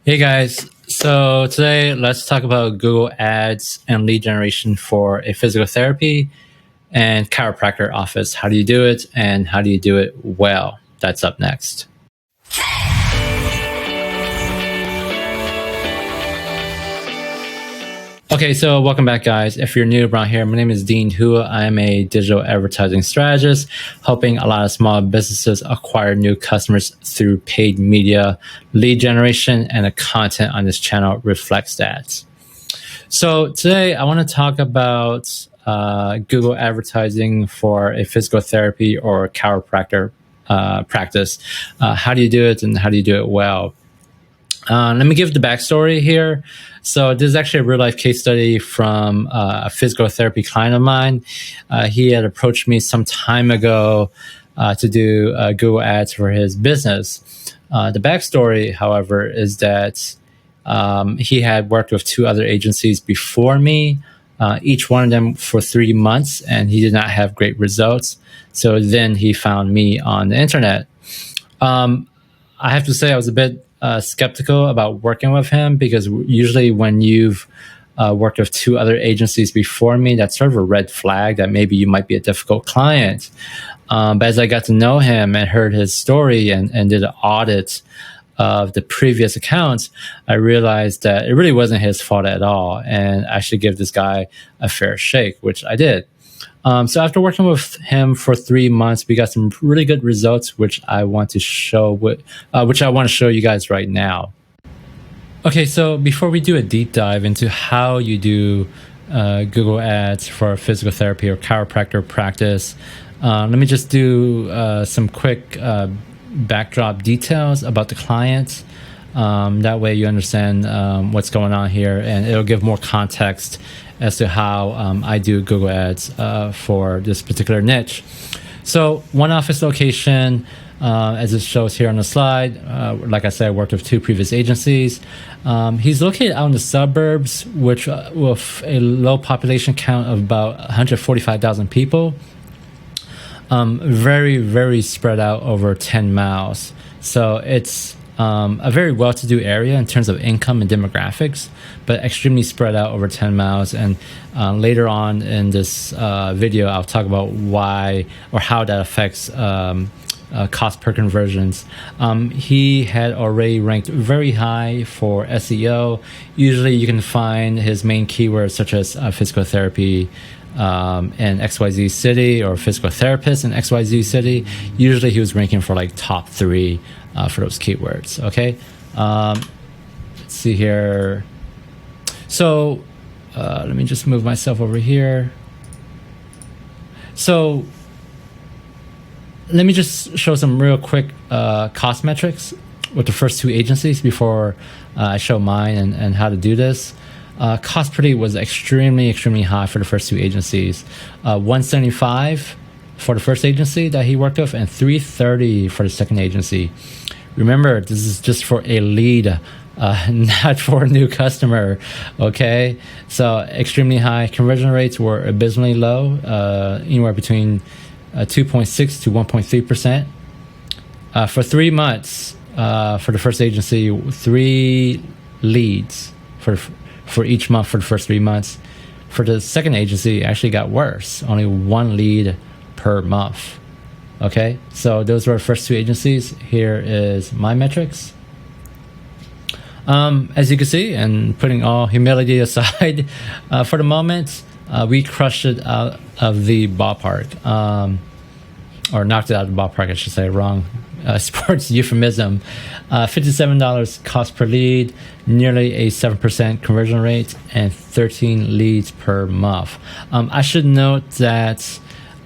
Hey guys, so today let's talk about Google Ads and lead generation for a physical therapy and chiropractor office. How do you do it and how do you do it well? That's up next. Okay, so welcome back, guys. If you're new around here, my name is Dean Hua. I am a digital advertising strategist, helping a lot of small businesses acquire new customers through paid media, lead generation, and the content on this channel reflects that. So today, I want to talk about Google advertising for a physical therapy or chiropractor practice. How do you do it and how do you do it well? Let me give the backstory here. So this is actually a real life case study from a physical therapy client of mine. He had approached me some time ago to do Google Ads for his business. The backstory, however, is that he had worked with two other agencies before me, each one of them for 3 months, and he did not have great results. So then he found me on the internet. I have to say I was a bit skeptical about working with him because usually when you've worked with two other agencies before me, that's sort of a red flag that maybe you might be a difficult client. But as I got to know him and heard his story and did an audit of the previous accounts, I realized that it really wasn't his fault at all. And I should give this guy a fair shake, which I did. So after working with him for 3 months, we got some really good results, which I want to show you guys right now. Okay, so before we do a deep dive into how you do Google Ads for physical therapy or chiropractor practice, let me just do some quick backdrop details about the client. That way you understand what's going on here, and it'll give more context as to how I do Google Ads for this particular niche. So one office location, as it shows here on the slide, like I said, I worked with two previous agencies. He's located out in the suburbs, which with a low population count of about 145,000 people. Very, very spread out over 10 miles. So it's a very well-to-do area in terms of income and demographics, but extremely spread out over 10 miles. And later on in this video, I'll talk about why or how that affects cost per conversions. He had already ranked very high for SEO. Usually you can find his main keywords such as physical therapy in XYZ city or physical therapist in XYZ city. Usually he was ranking for like top 3 for those keywords. Okay, let's see here. So let me just move myself over here. So let me just show some real quick cost metrics with the first two agencies before I show mine and how to do this. Cost per lead was extremely high for the first two agencies. $175 for the first agency that he worked with and $330 for the second agency. Remember, this is just for a lead, not for a new customer, okay? So extremely high. Conversion rates were abysmally low, anywhere between 2.6 to 1.3%. For 3 months, for the first agency, 3 leads for each month for the first 3 months. For the second agency, it actually got worse, only 1 lead per month. Okay, so those were our first two agencies. Here is my metrics. As you can see, and putting all humility aside for the moment, we crushed it out of the ballpark, or knocked it out of the ballpark, I should say, wrong sports euphemism. $57 cost per lead, nearly a 7% conversion rate, and 13 leads per month. I should note that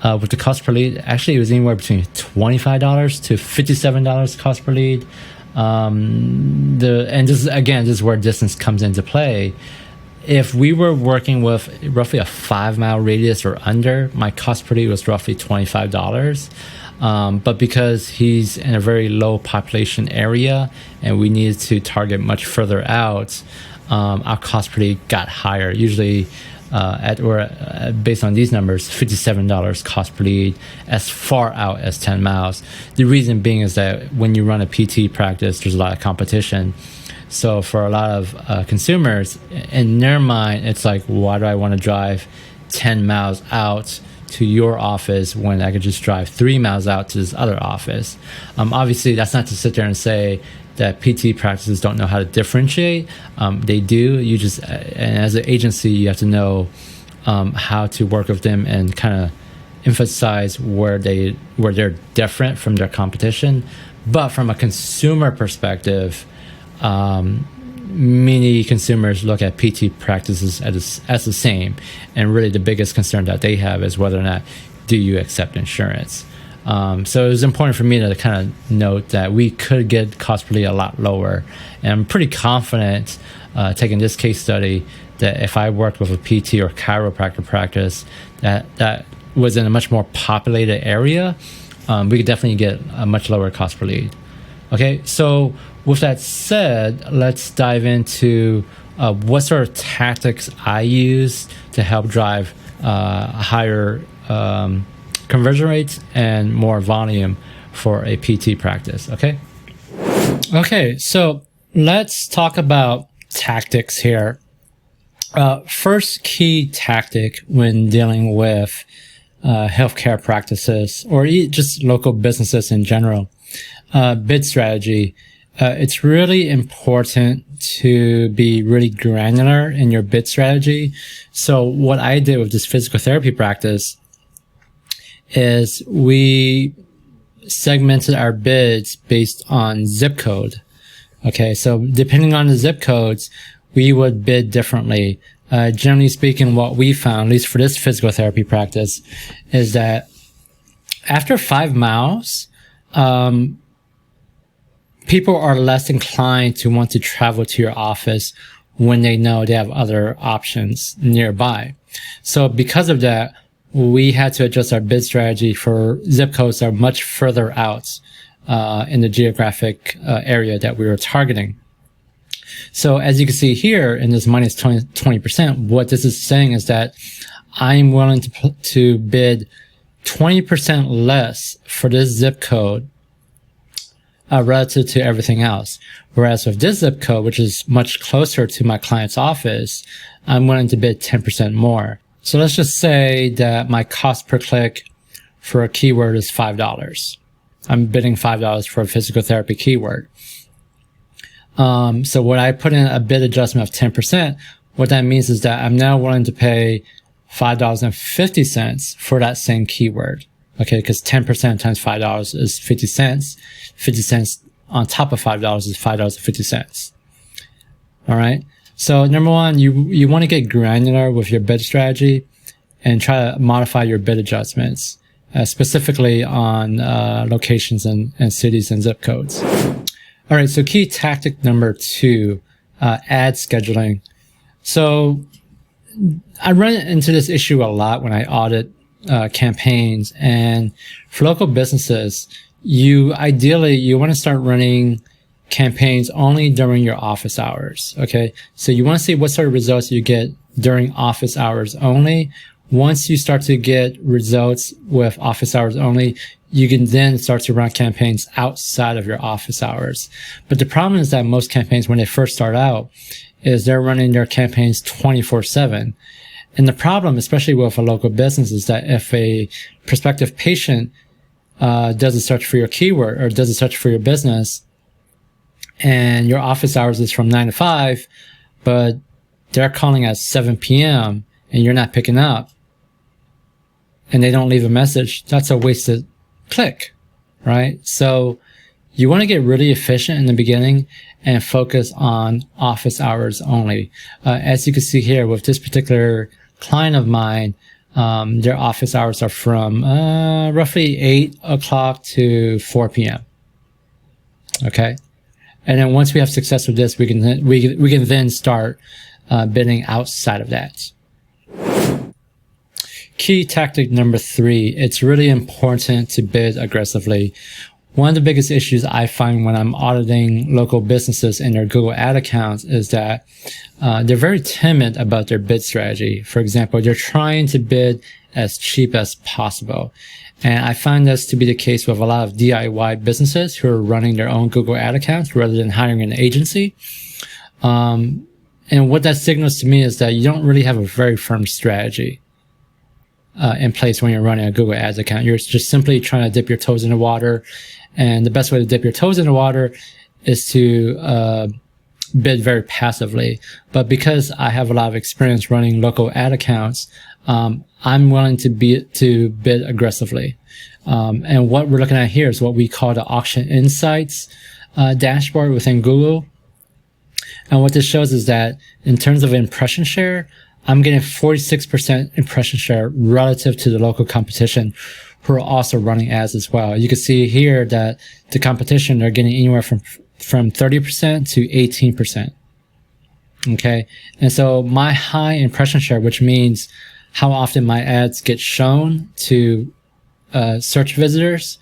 with the cost per lead, actually it was anywhere between $25 to $57 cost per lead. And this is where distance comes into play. If we were working with roughly a 5-mile radius or under, my cost per lead was roughly $25. But because he's in a very low population area and we needed to target much further out, our cost per lead got higher. Usually based on these numbers, $57 cost per lead as far out as 10 miles. The reason being is that when you run a PT practice, there's a lot of competition. So for a lot of consumers, in their mind, it's like, why do I want to drive 10 miles out to your office when I could just drive 3 miles out to this other office? Obviously, that's not to sit there and say that PT practices don't know how to differentiate. They do. You just, and as an agency, you have to know how to work with them and kind of emphasize where they're different from their competition. But from a consumer perspective, many consumers look at PT practices as the same, and really the biggest concern that they have is whether or not do you accept insurance. So it was important for me to kind of note that we could get cost per lead a lot lower, and I'm pretty confident taking this case study that if I worked with a PT or chiropractor practice that was in a much more populated area, we could definitely get a much lower cost per lead. Okay, so with that said, let's dive into what sort of tactics I use to help drive higher conversion rates and more volume for a PT practice. Okay, so let's talk about tactics here. First key tactic when dealing with healthcare practices or just local businesses in general, bid strategy. It's really important to be really granular in your bid strategy. So what I did with this physical therapy practice is we segmented our bids based on zip code. Okay, so depending on the zip codes, we would bid differently. Generally speaking, what we found, at least for this physical therapy practice, is that after 5 miles, people are less inclined to want to travel to your office when they know they have other options nearby. So because of that, we had to adjust our bid strategy for zip codes that are much further out in the geographic area that we were targeting. So as you can see here in this minus 20%, what this is saying is that I'm willing to bid 20% less for this zip code relative to everything else. Whereas with this zip code, which is much closer to my client's office, I'm willing to bid 10% more. So let's just say that my cost per click for a keyword is $5. I'm bidding $5 for a physical therapy keyword. So when I put in a bid adjustment of 10%, what that means is that I'm now willing to pay $5.50 for that same keyword. Okay, because 10% times $5 is 50 cents. 50 cents on top of $5 is $5.50. All right. So number one, you want to get granular with your bid strategy and try to modify your bid adjustments, specifically on locations and cities and zip codes. All right. So key tactic number 2, ad scheduling. So I run into this issue a lot when I audit campaigns, and for local businesses, ideally you want to start running campaigns only during your office hours. Okay, so you want to see what sort of results you get during office hours only. Once you start to get results with office hours only, you can then start to run campaigns outside of your office hours. But the problem is that most campaigns, when they first start out, is they're running their campaigns 24/7. And the problem, especially with a local business, is that if a prospective patient does a search for your keyword or does a search for your business, and your office hours is from 9 to 5, but they're calling at 7 p.m. and you're not picking up, and they don't leave a message, that's a wasted click, right? So you want to get really efficient in the beginning and focus on office hours only. As you can see here with this particular client of mine, their office hours are from roughly 8 o'clock to 4 p.m. Okay, and then once we have success with this, we can then start bidding outside of that. Key tactic number 3: it's really important to bid aggressively. One of the biggest issues I find when I'm auditing local businesses and their Google ad accounts is that they're very timid about their bid strategy. For example, they're trying to bid as cheap as possible. And I find this to be the case with a lot of DIY businesses who are running their own Google ad accounts rather than hiring an agency. And what that signals to me is that you don't really have a very firm strategy in place when you're running a Google Ads account. You're just simply trying to dip your toes in the water. And the best way to dip your toes in the water is to bid very passively. But because I have a lot of experience running local ad accounts, I'm willing to bid aggressively. And what we're looking at here is what we call the Auction Insights dashboard within Google. And what this shows is that in terms of impression share, I'm getting 46% impression share relative to the local competition who are also running ads as well. You can see here that the competition, they're getting anywhere from 30% to 18%. Okay. And so my high impression share, which means how often my ads get shown to search visitors,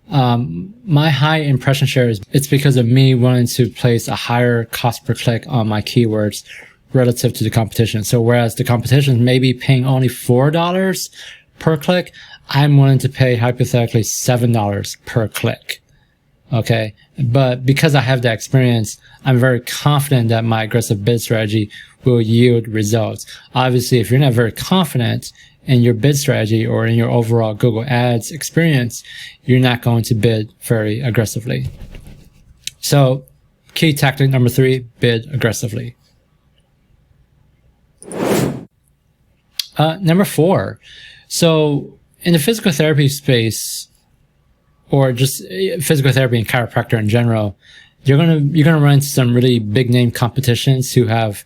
my high impression share it's because of me wanting to place a higher cost per click on my keywords relative to the competition. So whereas the competition may be paying only $4 per click, I'm willing to pay hypothetically $7 per click. Okay. But because I have that experience, I'm very confident that my aggressive bid strategy will yield results. Obviously, if you're not very confident in your bid strategy or in your overall Google Ads experience, you're not going to bid very aggressively. So key tactic number 3, bid aggressively. Number 4. So in the physical therapy space, or just physical therapy and chiropractor in general, you're gonna run into some really big name competitions who have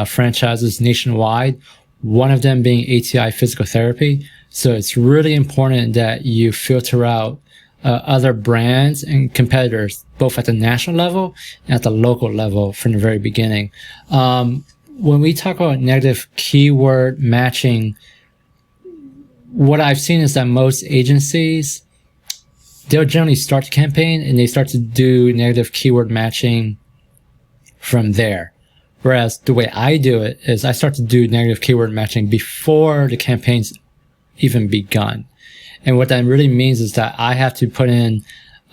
franchises nationwide. One of them being ATI Physical Therapy. So it's really important that you filter out other brands and competitors, both at the national level and at the local level from the very beginning. When we talk about negative keyword matching, what I've seen is that most agencies, they'll generally start the campaign and they start to do negative keyword matching from there. Whereas the way I do it is I start to do negative keyword matching before the campaign's even begun. And what that really means is that I have to put in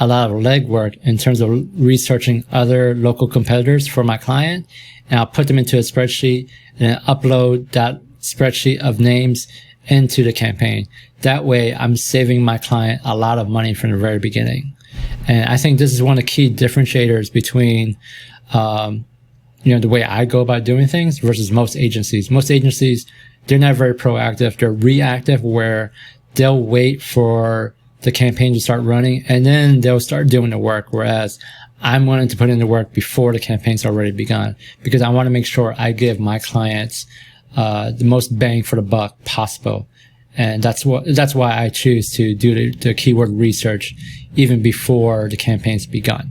a lot of legwork in terms of researching other local competitors for my client. And I'll put them into a spreadsheet and then upload that spreadsheet of names into the campaign. That way I'm saving my client a lot of money from the very beginning. And I think this is one of the key differentiators between, the way I go about doing things versus most agencies. Most agencies, they're not very proactive. They're reactive, where they'll wait for the campaign to start running and then they'll start doing the work. Whereas I'm wanting to put in the work before the campaign's already begun, because I want to make sure I give my clients the most bang for the buck possible. And that's why I choose to do the keyword research even before the campaign's begun.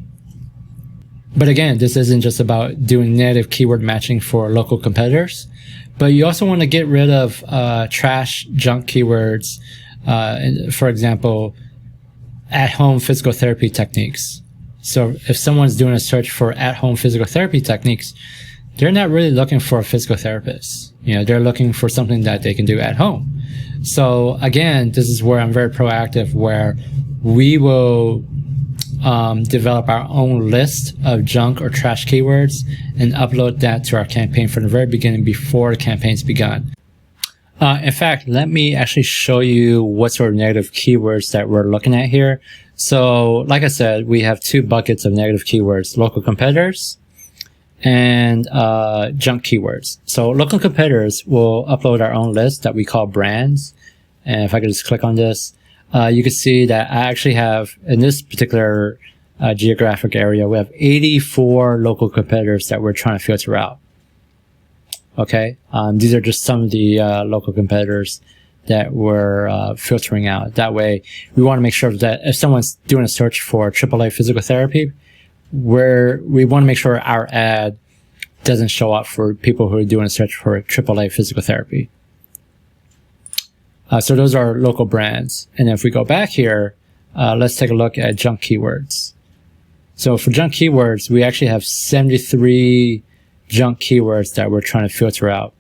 But again, this isn't just about doing negative keyword matching for local competitors, but you also want to get rid of trash, junk keywords. For example, at-home physical therapy techniques. So if someone's doing a search for at-home physical therapy techniques, they're not really looking for a physical therapist. They're looking for something that they can do at home. So again, this is where I'm very proactive, where we will develop our own list of junk or trash keywords and upload that to our campaign from the very beginning before the campaign's begun. In fact, let me actually show you what sort of negative keywords that we're looking at here. So like I said, we have 2 buckets of negative keywords: local competitors and junk keywords. So local competitors will upload our own list that we call brands. And if I could just click on this, you can see that I actually have, in this particular geographic area, we have 84 local competitors that we're trying to filter out. Okay, these are just some of the local competitors that we're filtering out. That way, we want to make sure that if someone's doing a search for AAA physical therapy, we want to make sure our ad doesn't show up for people who are doing a search for AAA physical therapy. So those are local brands. And if we go back here, let's take a look at junk keywords. So for junk keywords, we actually have 73 junk keywords that we're trying to filter out.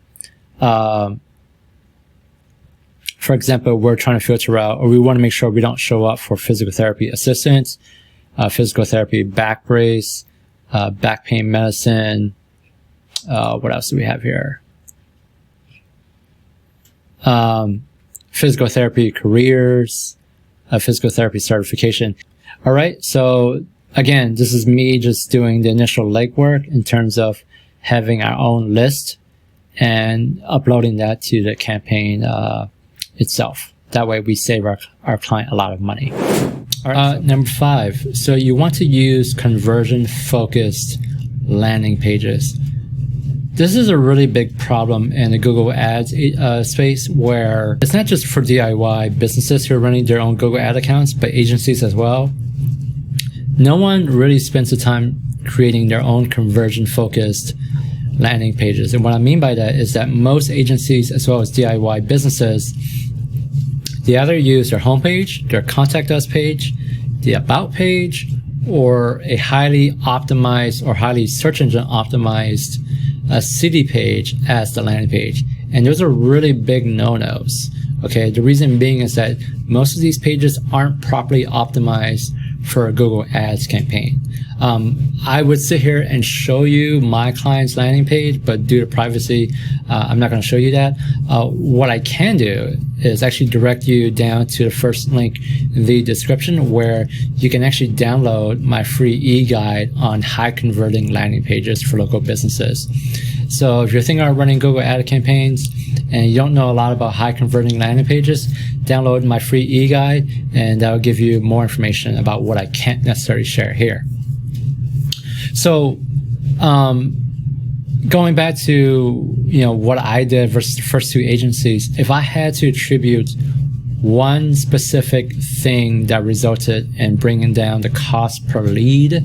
For example, we're trying to filter out, or we want to make sure we don't show up for physical therapy assistance, physical therapy back brace, back pain medicine. What else do we have here? Physical therapy careers, physical therapy certification. All right. So again, this is me just doing the initial legwork in terms of having our own list and uploading that to the campaign itself. That way we save our client a lot of money. All right, number 5. So you want to use conversion-focused landing pages. This is a really big problem in the Google Ads space, where it's not just for DIY businesses who are running their own Google Ad accounts, but agencies as well. No one really spends the time creating their own conversion-focused landing pages. And what I mean by that is that most agencies, as well as DIY businesses, they either use their homepage, their contact us page, the about page, or a highly optimized or highly search engine optimized CD page as the landing page. And those are really big no-nos. Okay, the reason being is that most of these pages aren't properly optimized for a Google Ads campaign. I would sit here and show you my client's landing page, but due to privacy, I'm not going to show you that. What I can do is actually direct you down to the first link in the description, where you can actually download my free e-guide on high converting landing pages for local businesses. So if you're thinking about running Google Ad campaigns and you don't know a lot about high converting landing pages, download my free e-guide, and that will give you more information about what I can't necessarily share here. So going back to what I did versus the first 2 agencies, if I had to attribute one specific thing that resulted in bringing down the cost per lead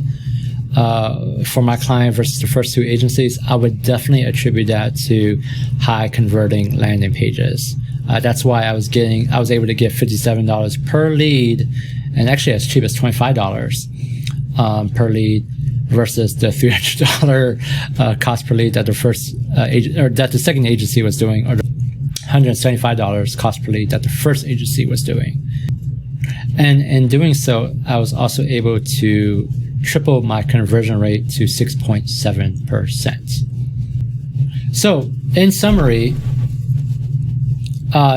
for my client versus the first 2 agencies, I would definitely attribute that to high converting landing pages. That's why I was able to get $57 per lead, and actually as cheap as $25 per lead, versus the $300 cost per lead that the second agency was doing, or the $175 cost per lead that the first agency was doing. And in doing so, I was also able to triple my conversion rate to 6.7%. So in summary,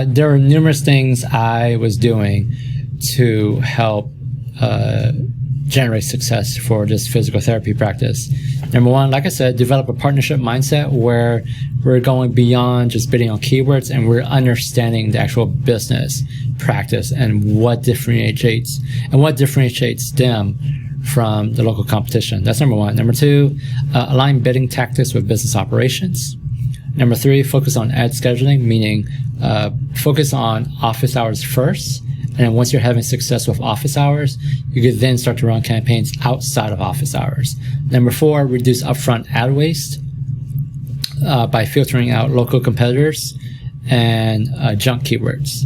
there are numerous things I was doing to help generate success for this physical therapy practice. Number 1, like I said, develop a partnership mindset where we're going beyond just bidding on keywords, and we're understanding the actual business practice and what differentiates them from the local competition. That's number 1. Number 2, align bidding tactics with business operations. Number 3, focus on ad scheduling, meaning focus on office hours first. And then once you're having success with office hours, you can then start to run campaigns outside of office hours. Number 4, reduce upfront ad waste by filtering out local competitors and junk keywords.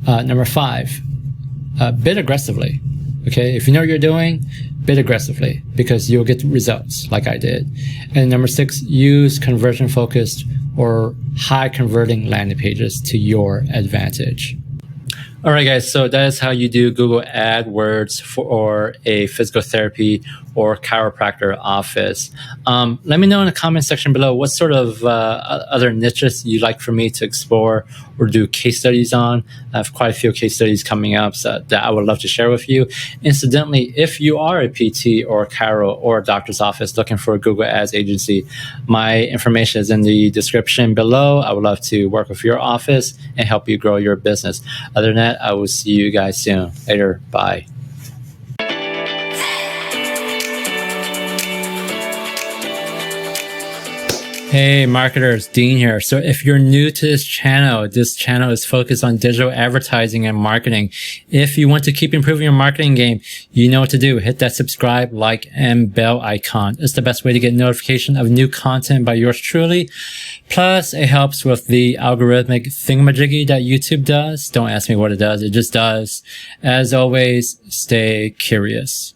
Number 5, bid aggressively. Okay, if you know what you're doing, bid aggressively, because you'll get results like I did. And number 6, use conversion-focused or high-converting landing pages to your advantage. All right, guys, so that is how you do Google AdWords for a physical therapy or chiropractor office. Let me know in the comment section below what sort of other niches you'd like for me to explore or do case studies on. I have quite a few case studies coming up that I would love to share with you. Incidentally, if you are a PT or a chiro or a doctor's office looking for a Google Ads agency, my information is in the description below. I would love to work with your office and help you grow your business. Other than that, I will see you guys soon. Later. Bye. Hey marketers, Dean here. So if you're new to this channel is focused on digital advertising and marketing. If you want to keep improving your marketing game, you know what to do. Hit that subscribe, like, and bell icon. It's the best way to get notification of new content by yours truly. Plus, it helps with the algorithmic thingamajiggy that YouTube does. Don't ask me what it does. It just does. As always, stay curious.